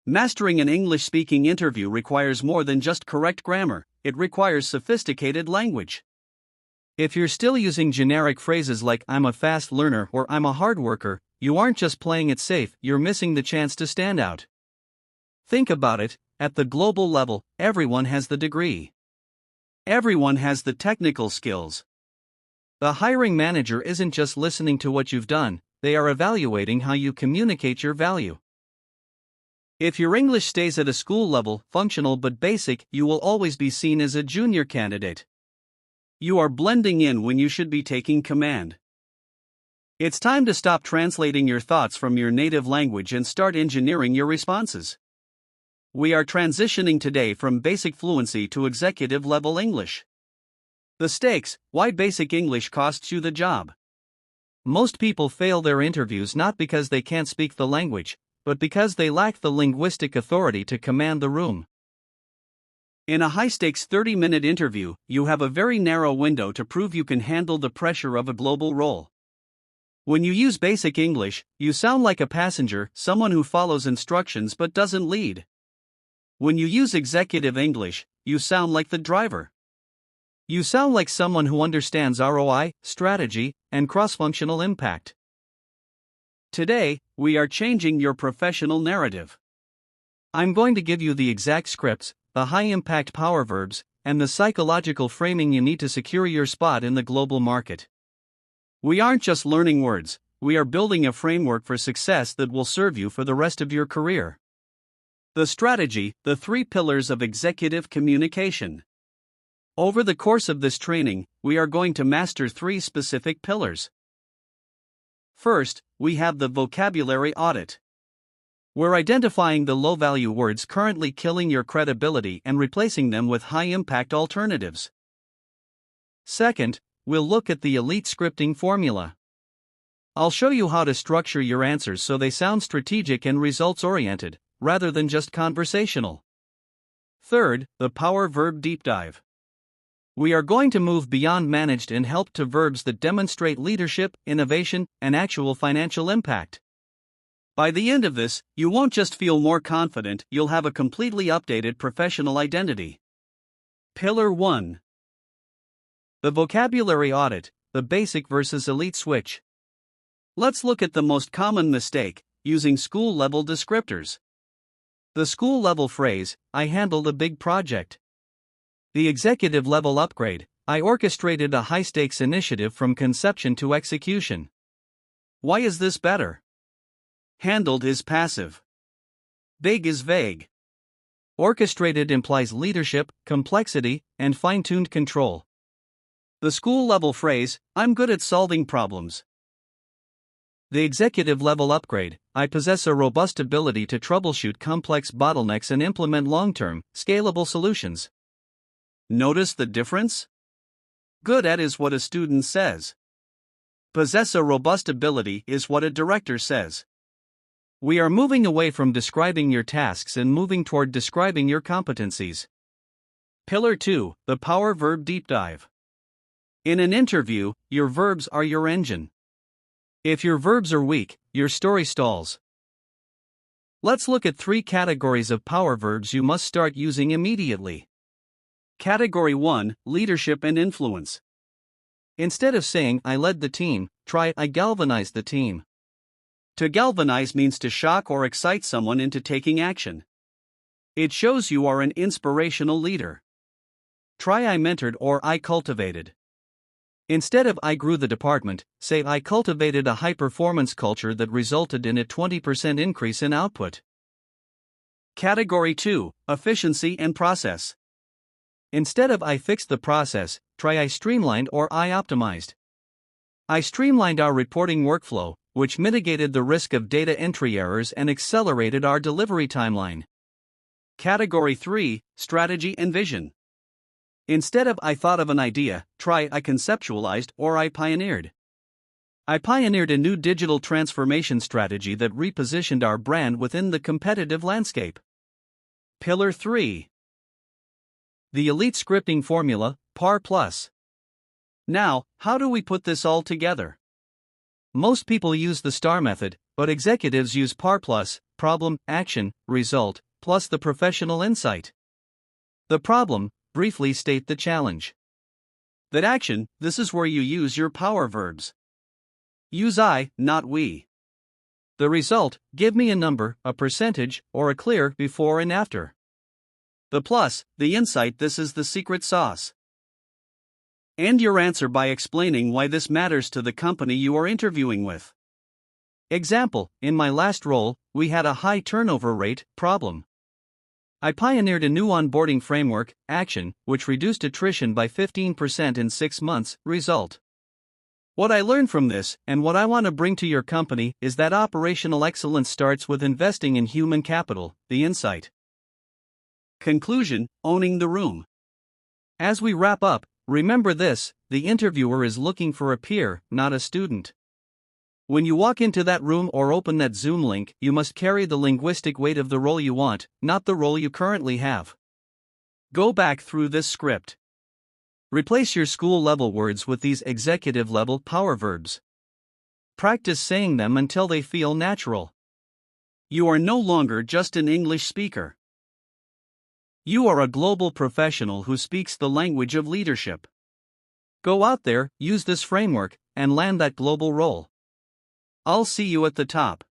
Mastering an English-speaking interview requires more than just correct grammar, it requires sophisticated language. If you're still using generic phrases like "I'm a fast learner" or "I'm a hard worker," you aren't just playing it safe, you're missing the chance to stand out. Think about it, at the global level, everyone has the degree. Everyone has the technical skills. The hiring manager isn't just listening to what you've done, they are evaluating how you communicate your value. If your English stays at a school level, functional but basic, you will always be seen as a junior candidate. You are blending in when you should be taking command. It's time to stop translating your thoughts from your native language and start engineering your responses. We are transitioning today from basic fluency to executive level English. The stakes: why basic English costs you the job. Most people fail their interviews not because they can't speak the language, but because they lack the linguistic authority to command the room. In a high-stakes 30-minute interview, you have a very narrow window to prove you can handle the pressure of a global role. When you use basic English, you sound like a passenger, someone who follows instructions but doesn't lead. When you use executive English, you sound like the driver. You sound like someone who understands ROI, strategy, and cross-functional impact. Today, we are changing your professional narrative. I'm going to give you the exact scripts, the high-impact power verbs, and the psychological framing you need to secure your spot in the global market. We aren't just learning words, we are building a framework for success that will serve you for the rest of your career. The strategy: the 3 pillars of executive communication. Over the course of this training, we are going to master 3 specific pillars. First, we have the vocabulary audit. We're identifying the low-value words currently killing your credibility and replacing them with high-impact alternatives. Second, we'll look at the elite scripting formula. I'll show you how to structure your answers so they sound strategic and results-oriented, rather than just conversational. Third, the power verb deep dive. We are going to move beyond managed and help to verbs that demonstrate leadership, innovation, and actual financial impact. By the end of this, you won't just feel more confident, you'll have a completely updated professional identity. Pillar 1. The vocabulary audit, the basic versus elite switch. Let's look at the most common mistake: using school-level descriptors. The school-level phrase: I handled a big project. The executive-level upgrade: I orchestrated a high-stakes initiative from conception to execution. Why is this better? Handled is passive. Big is vague. Orchestrated implies leadership, complexity, and fine-tuned control. The school-level phrase: I'm good at solving problems. The executive-level upgrade: I possess a robust ability to troubleshoot complex bottlenecks and implement long-term, scalable solutions. Notice the difference? Good at is what a student says. Possess a robust ability is what a director says. We are moving away from describing your tasks and moving toward describing your competencies. Pillar 2, the power verb deep dive. In an interview, your verbs are your engine. If your verbs are weak, your story stalls. Let's look at 3 categories of power verbs you must start using immediately. Category 1, leadership and influence. Instead of saying I led the team, try I galvanized the team. To galvanize means to shock or excite someone into taking action. It shows you are an inspirational leader. Try I mentored or I cultivated. Instead of I grew the department, say I cultivated a high-performance culture that resulted in a 20% increase in output. Category 2, efficiency and process. Instead of I fixed the process, try I streamlined or I optimized. I streamlined our reporting workflow, which mitigated the risk of data entry errors and accelerated our delivery timeline. Category 3, strategy and vision. Instead of I thought of an idea, try I conceptualized or I pioneered. I pioneered a new digital transformation strategy that repositioned our brand within the competitive landscape. Pillar 3. The elite scripting formula, PAR+. Now, how do we put this all together? Most people use the STAR method, but executives use PAR+, problem, action, result, plus the professional insight. The problem, briefly state the challenge. That action, this is where you use your power verbs. Use I, not we. The result, give me a number, a percentage, or a clear before and after. The plus, the insight, this is the secret sauce. End your answer by explaining why this matters to the company you are interviewing with. Example, in my last role, we had a high turnover rate, problem. I pioneered a new onboarding framework, action, which reduced attrition by 15% in 6 months, result. What I learned from this, and what I want to bring to your company, is that operational excellence starts with investing in human capital, the insight. Conclusion, owning the room. As we wrap up, remember this: the interviewer is looking for a peer, not a student. When you walk into that room or open that Zoom link, you must carry the linguistic weight of the role you want, not the role you currently have. Go back through this script. Replace your school-level words with these executive-level power verbs. Practice saying them until they feel natural. You are no longer just an English speaker. You are a global professional who speaks the language of leadership. Go out there, use this framework, and land that global role. I'll see you at the top.